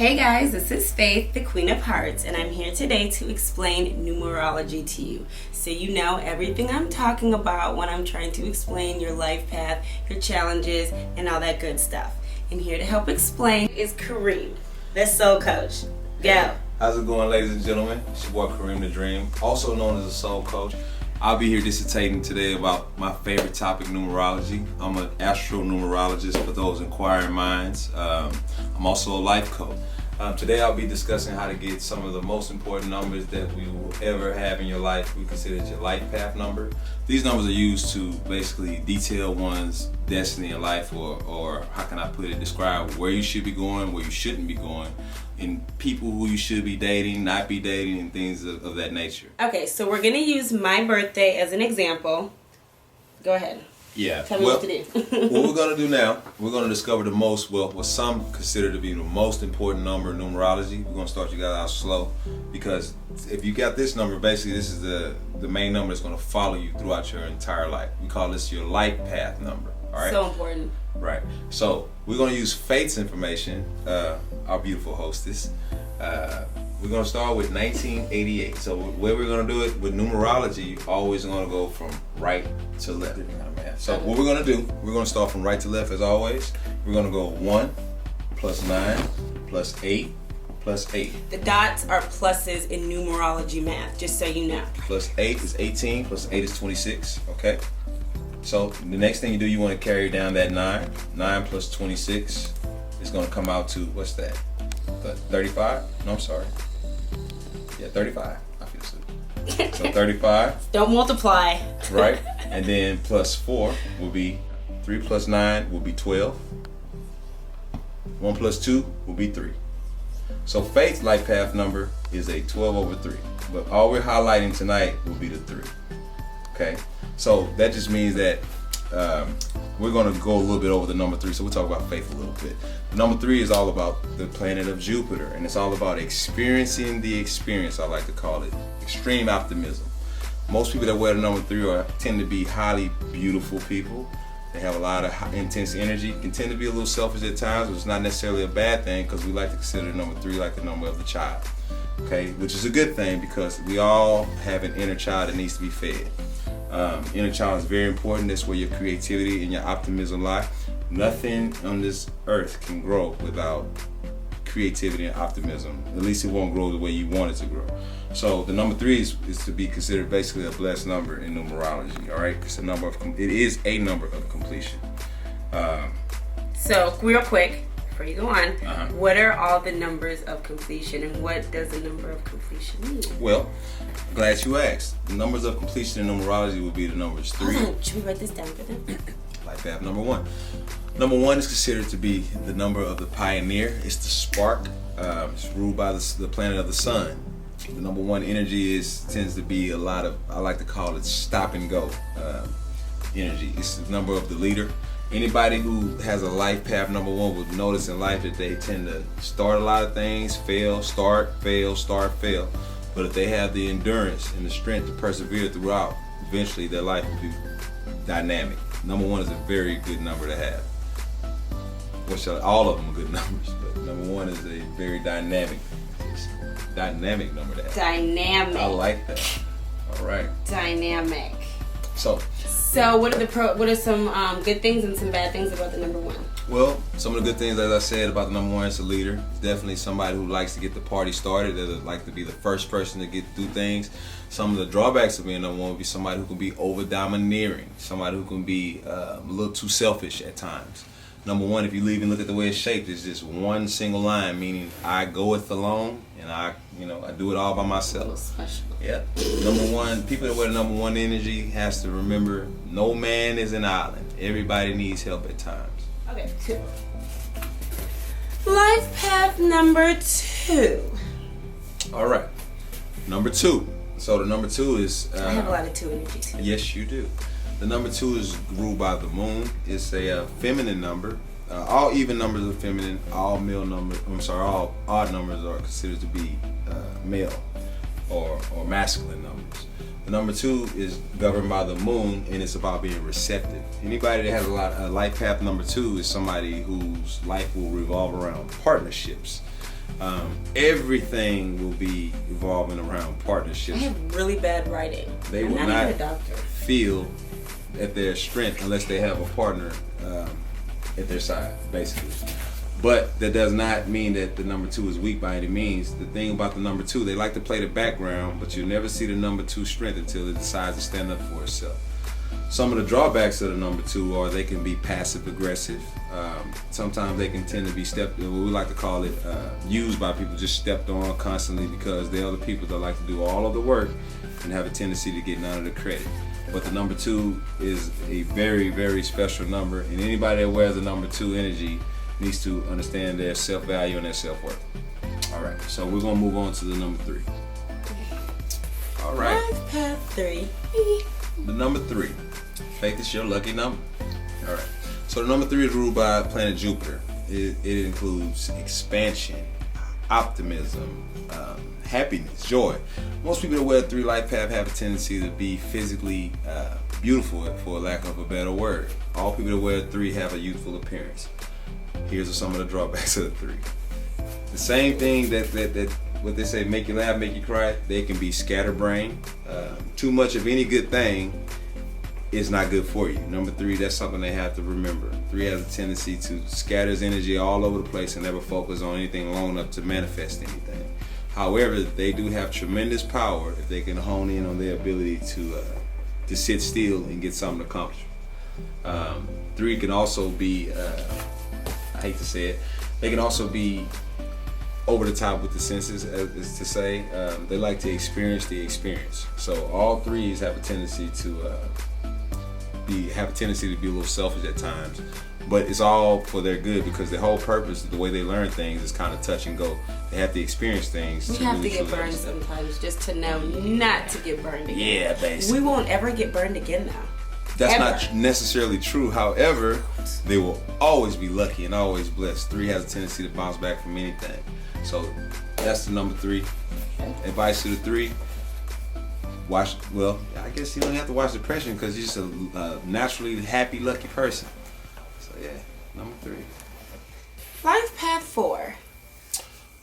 Hey guys, this is Faith, the Queen of Hearts, and I'm here today to explain numerology to you. So you know everything I'm talking about when I'm trying to explain your life path, your challenges, and all that good stuff. And here to help explain is Kareem, the soul coach. Go. How's it going, ladies and gentlemen? It's your boy Kareem the Dream, also known as a soul coach. I'll be here dissertating today about my favorite topic, numerology. I'm an astro-numerologist for those inquiring minds. I'm also a life coach. Today I'll be discussing how to get some of the most important numbers that we will ever have in your life. We consider it your life path number. These numbers are used to basically detail one's destiny in life, or how can I put it, describe where you should be going, where you shouldn't be going, and people who you should be dating, not be dating, and things of that nature. Okay, so we're going to use my birthday as an example. Go ahead. Yeah. Tell me what to do. What we're going to do now, we're going to discover the most, what some consider to be the most important number in numerology. We're going to start you guys out slow, because if you got this number, basically this is the main number that's going to follow you throughout your entire life. We call this your life path number. All right? So important. Right. So we're going to use Faith's information, our beautiful hostess. We're going to start with 1988. So where we're going to do it with numerology, you're always going to go from right to left. So what we're going to do, we're going to start from right to left as always. We're going to go 1 plus 9 plus 8 plus 8. The dots are pluses in numerology math, just so you know. Plus 8 is 18, plus 8 is 26, okay? So the next thing you do, you want to carry down that 9. 9 plus 26 is going to come out to, what's that? 35? No, I'm sorry. Yeah, 35. I feel asleep. So 35. Don't multiply. Right? And then plus 4 will be, 3 plus 9 will be 12. 1 plus 2 will be 3. So Faith's life path number is a 12 over 3. But all we're highlighting tonight will be the 3. Okay? So that just means that we're going to go a little bit over the number 3. So we'll talk about Faith a little bit. The number 3 is all about the planet of Jupiter. And it's all about experiencing the experience, I like to call it. Extreme optimism. Most people that wear the number 3 tend to be highly beautiful people. They have a lot of intense energy. Can tend to be a little selfish at times, but it's not necessarily a bad thing, because we like to consider the number 3 like the number of the child. Okay, which is a good thing, because we all have an inner child that needs to be fed. Inner child is very important. That's where your creativity and your optimism lie. Nothing on this earth can grow without creativity and optimism. At least it won't grow the way you want it to grow. So the number 3 is to be considered basically a blessed number in numerology. All right, it's it is a number of completion. So real quick, before you go on, what are all the numbers of completion, and what does a number of completion mean? Well, glad you asked. The numbers of completion in numerology would be the numbers 3. Hold on, should we write this down for them? Life path number 1. Number 1 is considered to be the number of the pioneer. It's the spark. It's ruled by the planet of the sun. The number 1 energy tends to be a lot of, I like to call it stop and go energy. It's the number of the leader. Anybody who has a life path number 1 would notice in life that they tend to start a lot of things, fail, start, fail, start, fail. But if they have the endurance and the strength to persevere throughout, eventually their life will be dynamic. Number 1 is a very good number to have. All of them are good numbers, but number 1 is a very dynamic number to have. Dynamic. I like that. All right. Dynamic. So what are some good things and some bad things about the number 1? Well, some of the good things, as I said, about the number 1, it's a leader. It's definitely somebody who likes to get the party started. They like to be the first person to get through things. Some of the drawbacks of being number 1 would be somebody who can be over domineering, somebody who can be a little too selfish at times. Number 1, if you leave and look at the way it's shaped, it's just one single line, meaning I goeth alone, and I do it all by myself. Special. Yeah. Number 1, people that wear the number 1 energy has to remember, no man is an island. Everybody needs help at times. Okay, 2. Life path number 2. All right. Number 2. So the number 2 is... I have a lot of 2 energies. Yes, you do. The number 2 is ruled by the moon. It's a feminine number. All even numbers are feminine. All odd numbers are considered to be male or masculine numbers. The number 2 is governed by the moon, and it's about being receptive. Anybody that has a life path number 2 is somebody whose life will revolve around partnerships. Everything will be evolving around partnerships. I have really bad writing. They I'm will not not even a doctor. feel at their strength unless they have a partner at their side, basically. But that does not mean that the number 2 is weak by any means. The thing about the number 2, they like to play the background, but you'll never see the number 2 strength until it decides to stand up for itself. Some of the drawbacks of the number 2 are they can be passive aggressive. Sometimes they can tend to be what we like to call it, used by people, just stepped on constantly because they're the people that like to do all of the work and have a tendency to get none of the credit. But the number 2 is a very, very special number, and anybody that wears the number 2 energy needs to understand their self-value and their self-worth. All right, so we're gonna move on to the number 3. All right. Life path 3. The number 3. Faith is your lucky number. All right. So the number 3 is ruled by planet Jupiter. It includes expansion, optimism, happiness, joy. Most people that wear 3 life path have a tendency to be physically beautiful, for lack of a better word. All people that wear 3 have a youthful appearance. Here's some of the drawbacks of the 3. The same thing that what they say, make you laugh, make you cry, they can be scatterbrained. Too much of any good thing is not good for you. Number 3, that's something they have to remember. 3 has a tendency to scatter its energy all over the place and never focus on anything long enough to manifest anything. However, they do have tremendous power if they can hone in on their ability to sit still and get something accomplished. 3 can also be, I hate to say it, they can also be over the top with the senses, as to say. They like to experience the experience. So all 3s have a tendency to be a little selfish at times, but it's all for their good because the whole purpose of the way they learn things is kind of touch and go. They have to experience things. We have to get burned sometimes just to know not to get burned again. Yeah, basically. We won't ever get burned again now. That's Ever. not necessarily true. However, they will always be lucky and always blessed. 3 has a tendency to bounce back from anything. So that's the number 3. Okay. Advice to the 3. I guess you don't have to watch depression because you're just a naturally happy, lucky person. So yeah, number 3. Life path 4.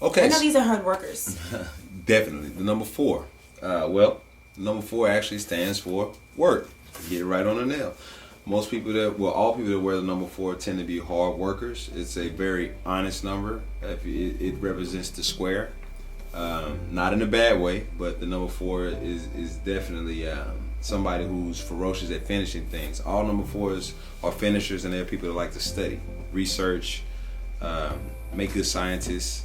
Okay. I know these are hard workers. Definitely. The number 4. Number 4 actually stands for work. Get it right on the nail. All people that wear the number 4 tend to be hard workers. It's a very honest number. It represents the square. Not in a bad way, but the number 4 is definitely somebody who's ferocious at finishing things. All number 4s are finishers, and they're people that like to study, research, make good scientists.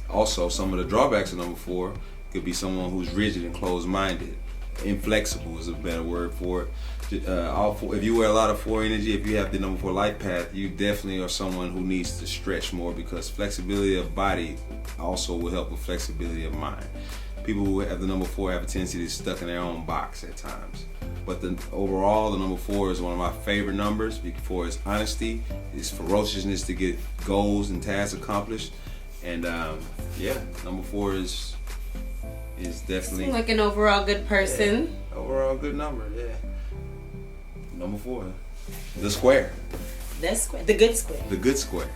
Also, some of the drawbacks of number 4 could be someone who's rigid and closed-minded. Inflexible is a better word for it. If you wear a lot of 4 energy, if you have the number 4 life path, you definitely are someone who needs to stretch more because flexibility of body also will help with flexibility of mind. People who have the number 4 have a tendency to be stuck in their own box at times. But overall, the number 4 is one of my favorite numbers for its honesty, its ferociousness to get goals and tasks accomplished. And number 4 is definitely Seem like an overall good person. Yeah, overall good number, yeah. Number 4, the square. The square. The good square. The good square.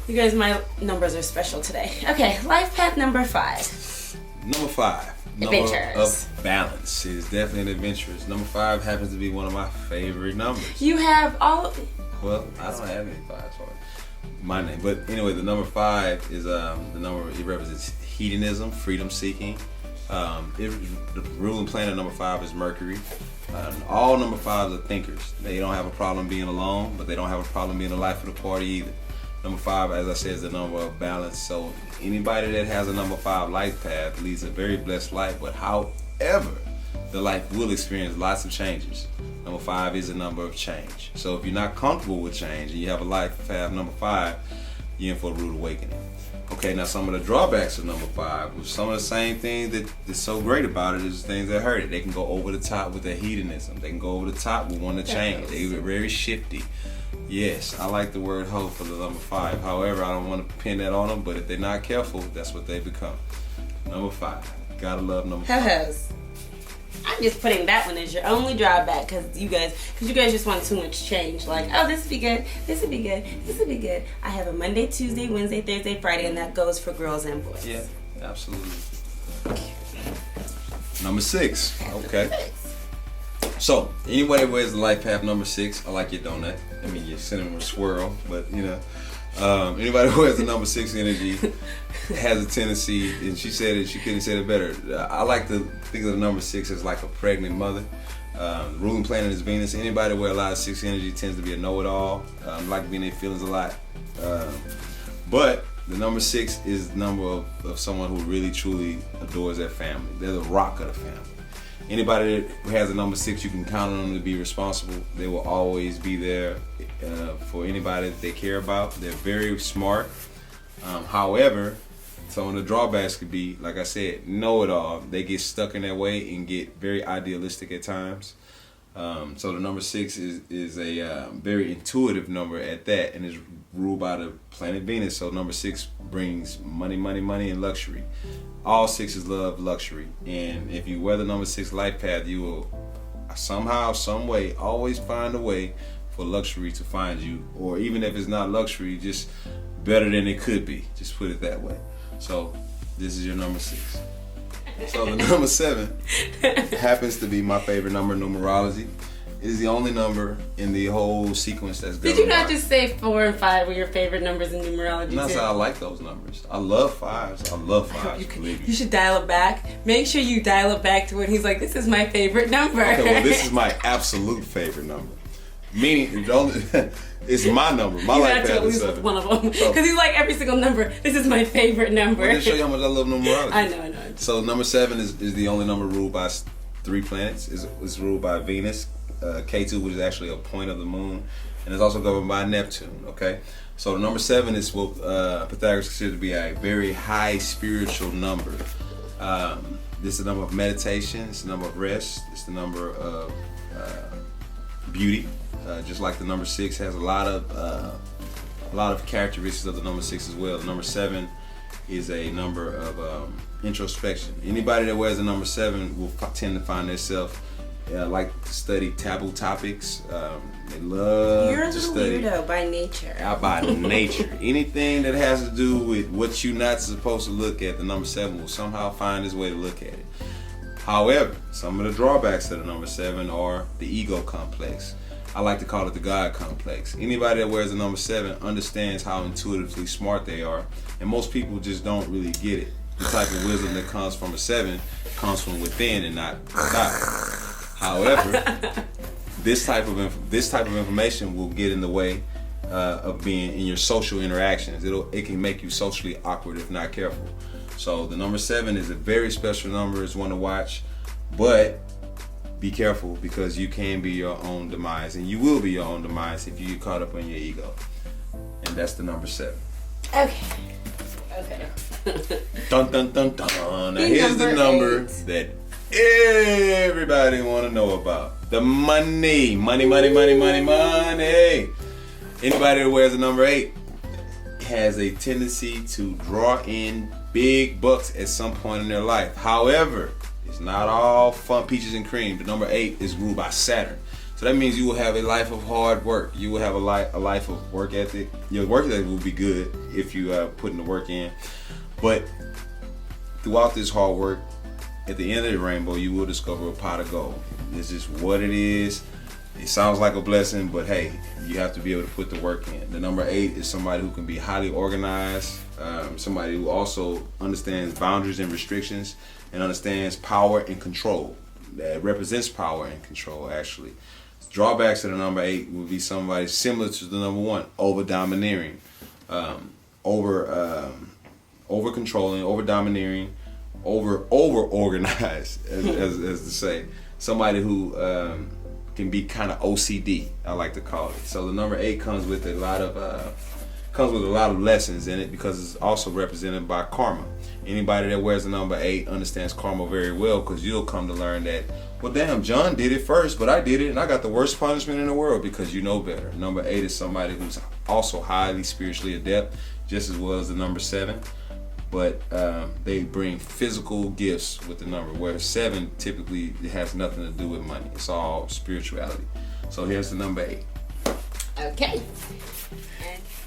You guys, my numbers are special today. Okay, life path number 5. Number 5. Adventurous. Number of balance. It is definitely an adventurous. Number 5 happens to be one of my favorite numbers. You have all. Well, I don't have any 5s for my name. But anyway, the number 5 is the number, it represents hedonism, freedom seeking. The ruling planet number 5 is Mercury. All number 5s are thinkers. They don't have a problem being alone, but they don't have a problem being the life of the party either. Number 5, as I said, is the number of balance. So anybody that has a number 5 life path leads a very blessed life. But however, the life will experience lots of changes. Number 5 is a number of change. So if you're not comfortable with change and you have a life path number 5, you're in for a rude awakening. Okay, now some of the drawbacks of number 5, which some of the same things that is so great about it is things that hurt it. They can go over the top with their hedonism. They can go over the top with wanting to change. They get very shifty. Yes, I like the word hoe for the number 5. However, I don't want to pin that on them, but if they're not careful, that's what they become. Number 5. Gotta love number 5. Ho-hos. I'm just putting that one as your only drawback because you guys just want too much change. Like, oh, this would be good, this would be good, this would be good. I have a Monday, Tuesday, Wednesday, Thursday, Friday, and that goes for girls and boys. Yeah, absolutely. Number 6. Okay. So, anybody wears the life path number 6, I like your donut. I mean, your cinnamon swirl, but you know. Anybody who has the number 6 energy has a tendency, and she said it, she couldn't say it better. I like to think of the number 6 as like a pregnant mother. The ruling planet is Venus. Anybody where a lot of 6 energy tends to be a know-it-all, like being in their feelings a lot. But the number 6 is the number of someone who really truly adores their family. They're the rock of the family. Anybody who has a number 6, you can count on them to be responsible. They will always be there for anybody that they care about. They're very smart. However, some of the drawbacks could be, like I said, know-it-all. They get stuck in their way and get very idealistic at times. So the number 6 is a very intuitive number at that, and is ruled by the planet Venus. So number 6 brings money, money, money, and luxury. All 6s love luxury, and if you wear the number 6 life path, you will somehow, some way, always find a way for luxury to find you, or even if it's not luxury, just better than it could be. Just put it that way. So this is your number 6. So the number 7 happens to be my favorite number in numerology. It is the only number in the whole sequence that's good. Did you not just say 4 and 5 were your favorite numbers in numerology? And that's how I like those numbers. I love 5s. I love 5s. You should dial it back. Make sure you dial it back to when he's like, this is my favorite number. Okay, well, this is my absolute favorite number. Meaning, it's my number. My life path is 7. One of them. Because he's like, every single number, this is my favorite number. Well, show you how much I love numerology. I know. So number 7 is the only number ruled by 3 planets. It's ruled by Venus, K2, which is actually a point of the moon, and it's also governed by Neptune. Okay, so the number 7 is what Pythagoras considered to be a very high spiritual number. This is the number of meditation. It's the number of rest. It's the number of beauty. Just like the number 6 has a lot of characteristics of the number 6 as well. The number 7 is a number of introspection. Anybody that wears the number 7 will tend to find themselves like to study taboo topics. They love You're to a study. weirdo by nature. By nature. Anything that has to do with what you're not supposed to look at, the number 7 will somehow find his way to look at it. However, some of the drawbacks to the number 7 are the ego complex. I like to call it the God complex. Anybody that wears the number 7 understands how intuitively smart they are, and most people just don't really get it. The type of wisdom that comes from a 7 comes from within and not without. However, this type of information will get in the way of being in your social interactions. It can make you socially awkward if not careful. So the number 7 is a very special number. It's one to watch, but be careful because you can be your own demise, and you will be your own demise if you get caught up in your ego. And that's the number 7. Okay. Dun dun dun dun. Now here's the number that everybody want to know about. The money. Money. Anybody that wears the number 8 has a tendency to draw in big bucks at some point in their life. However, it's not all fun, peaches and cream. The number 8 is ruled by Saturn. So that means you will have a life of hard work. You will have a life of work ethic. Your work ethic will be good if you put in the work in. But throughout this hard work, at the end of the rainbow, you will discover a pot of gold. This is what it is. It sounds like a blessing, but hey, you have to be able to put the work in. The number 8 is somebody who can be highly organized, somebody who also understands boundaries and restrictions, and understands power and control. That represents power and control, actually. Drawbacks to the number 8 would be somebody similar to the number 1, over domineering, over controlling, over domineering, over organized, as to say. Somebody who can be kind of OCD, I like to call it. So the number 8 comes with a lot of lessons in it because it's also represented by karma. Anybody that wears the number 8 understands karma very well, because you'll come to learn that, well, damn, John did it first, but I did it and I got the worst punishment in the world, because you know better. Number 8 is somebody who's also highly spiritually adept, just as well as the number 7. but they bring physical gifts with the number, where 7 typically has nothing to do with money. It's all spirituality. So here's the number 8. Okay.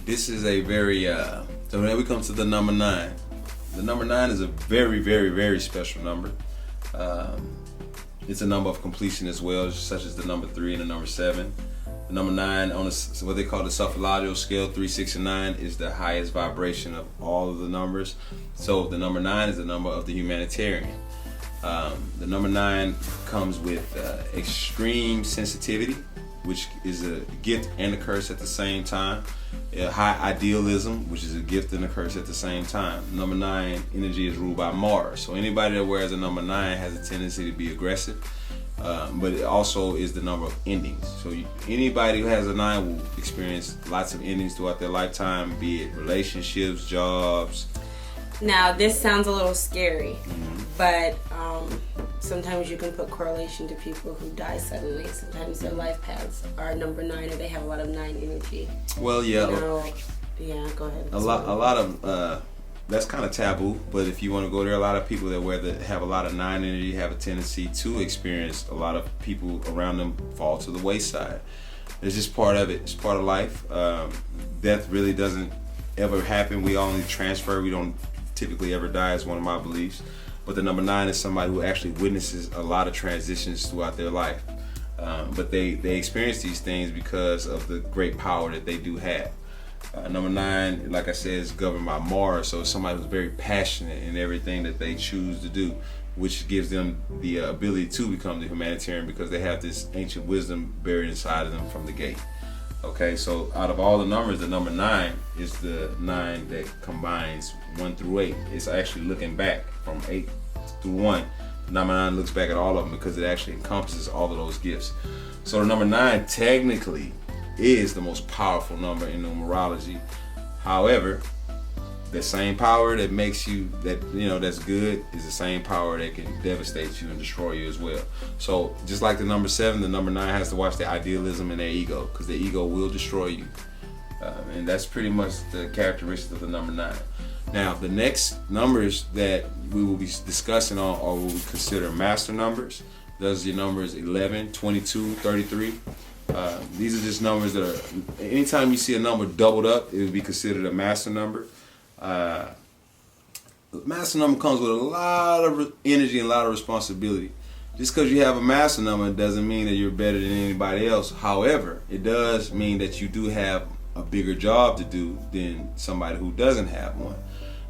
This is a very, so then we come to the number 9. The number 9 is a very, very, very special number. It's a number of completion as well, such as the number 3 and the number 7. The number 9 on what they call the psephological scale, 3, 6, and 9, is the highest vibration of all of the numbers. So the number 9 is the number of the humanitarian. The number 9 comes with extreme sensitivity, which is a gift and a curse at the same time. High idealism, which is a gift and a curse at the same time. Number 9 energy is ruled by Mars. So anybody that wears a number 9 has a tendency to be aggressive. But it also is the number of endings. So anybody who has a 9 will experience lots of endings throughout their lifetime, be it relationships, jobs. Now, this sounds a little scary, but sometimes you can put correlation to people who die suddenly. Sometimes their life paths are number 9, or they have a lot of 9 energy. Well, yeah. Yeah, go ahead. A lot of that's kind of taboo, but if you want to go there, a lot of people that have a lot of 9 energy have a tendency to experience a lot of people around them fall to the wayside. It's just part of it. It's part of life. Death really doesn't ever happen. We only transfer. We don't typically ever die, is one of my beliefs. But the number 9 is somebody who actually witnesses a lot of transitions throughout their life. But they experience these things because of the great power that they do have. Number 9, like I said, is governed by Mars, so it's somebody who's very passionate in everything that they choose to do, which gives them the ability to become the humanitarian, because they have this ancient wisdom buried inside of them from the gate. Okay, so out of all the numbers, the number 9 is the 9 that combines 1 through 8. It's actually looking back from 8 through 1. The number 9 looks back at all of them because it actually encompasses all of those gifts. So the number 9 technically is the most powerful number in numerology. However, the same power that makes you that's good is the same power that can devastate you and destroy you as well. So just like the number 7, the number 9 has to watch their idealism and their ego, because their ego will destroy you, and that's pretty much the characteristic of the number 9. Now, the next numbers that we will be discussing on are what we consider master numbers. Those are your numbers 11, 22, 33. These are just numbers that are, anytime you see a number doubled up, it would be considered a master number. Master number comes with a lot of energy and a lot of responsibility. Just because you have a master number doesn't mean that you're better than anybody else. However, it does mean that you do have a bigger job to do than somebody who doesn't have one.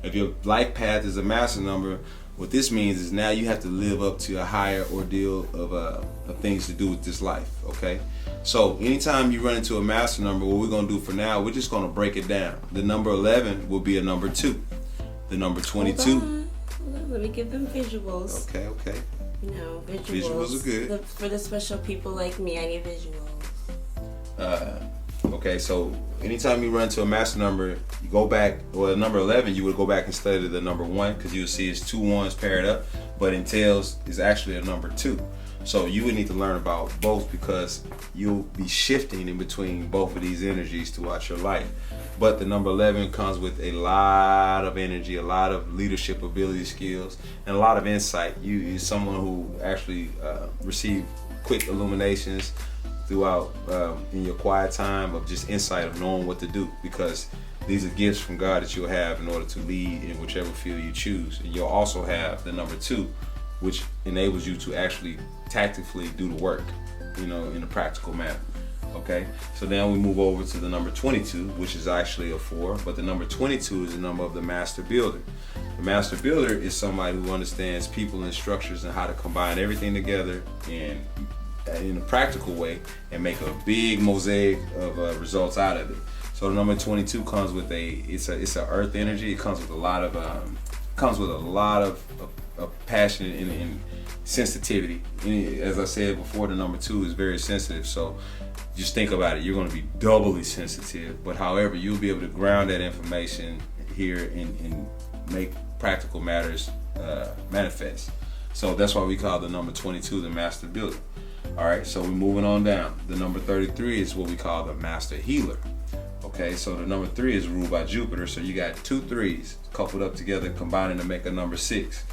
If your life path is a master number, what this means is now you have to live up to a higher ordeal of things to do with this life, okay? So anytime you run into a master number, what we're going to do for now, we're just going to break it down. The number 11 will be a number 2. The number 22. Hold on. Let me give them visuals. Okay. You know, visuals. Visuals are good. For the special people like me, I need visuals. Okay, so anytime you run into a master number, you go back, well, the number 11, you would go back and study the number 1, because you'll see it's 2 1s paired up, but in tails is actually a number 2. So you would need to learn about both, because you'll be shifting in between both of these energies throughout your life. But the number 11 comes with a lot of energy, a lot of leadership ability skills, and a lot of insight. You're someone who actually received quick illuminations throughout in your quiet time of just insight of knowing what to do, because these are gifts from God that you'll have in order to lead in whichever field you choose. And you'll also have the number 2, which enables you to actually tactically do the work, in a practical manner. Okay, so now we move over to the number 22, which is actually a 4, but the number 22 is the number of the master builder. The master builder is somebody who understands people and structures and how to combine everything together in a practical way and make a big mosaic of results out of it. So the number 22 comes with it's a earth energy. It comes with a lot of passion and sensitivity. And as I said before, the number 2 is very sensitive. So just think about it. You're going to be doubly sensitive, but however, you'll be able to ground that information here and make practical matters manifest. So that's why we call the number 22 the master builder. All right, so we're moving on down. The number 33 is what we call the master healer. Okay, so the number 3 is ruled by Jupiter, so you got 2 3s coupled up together, combining to make a number 6.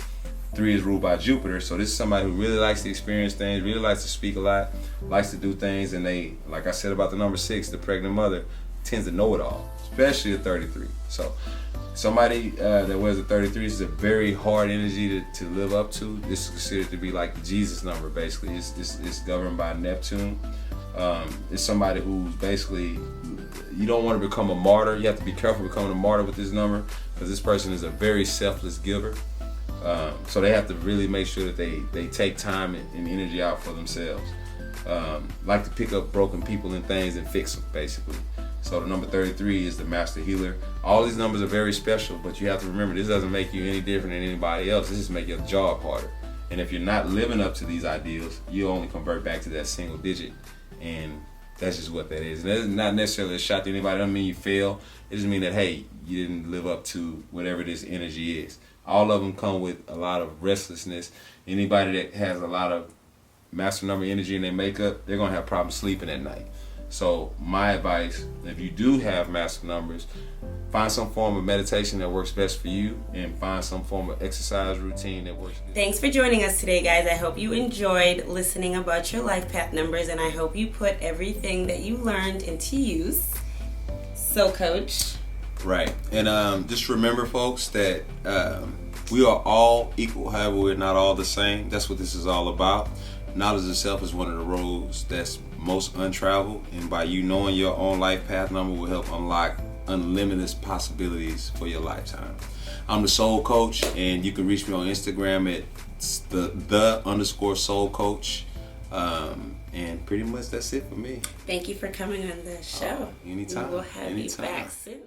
3 is ruled by Jupiter, so this is somebody who really likes to experience things, really likes to speak a lot, likes to do things, and they, like I said about the number 6, the pregnant mother, tends to know it all, especially a 33. So somebody that wears a 33 is a very hard energy to live up to. This is considered to be like the Jesus number, basically. It's governed by Neptune. It's somebody who's basically, you don't want to become a martyr. You have to be careful becoming a martyr with this number, because this person is a very selfless giver. So they have to really make sure that they take time and energy out for themselves. Like to pick up broken people and things and fix them, basically. So the number 33 is the master healer. All these numbers are very special, but you have to remember, this doesn't make you any different than anybody else. This just makes your job harder. And if you're not living up to these ideals, you only convert back to that single digit. And that's just what that is. And that's not necessarily a shot to anybody. It doesn't mean you fail. It just means that, hey, you didn't live up to whatever this energy is. All of them come with a lot of restlessness. Anybody that has a lot of master number energy in their makeup, they're going to have problems sleeping at night. So my advice, if you do have master numbers, find some form of meditation that works best for you, and find some form of exercise routine that works best. Thanks for joining us today, guys. I hope you enjoyed listening about your life path numbers, and I hope you put everything that you learned into use. So, Coach. Right. And just remember, folks, that we are all equal. However, we're not all the same. That's what this is all about. Knowledge itself is one of the roads that's most untraveled, and by you knowing your own life path number will help unlock unlimited possibilities for your lifetime. I'm the Soul Coach, and you can reach me on Instagram at the_Soul Coach. And pretty much that's it for me. Thank you for coming on the show. Anytime. We will have Anytime. you back soon.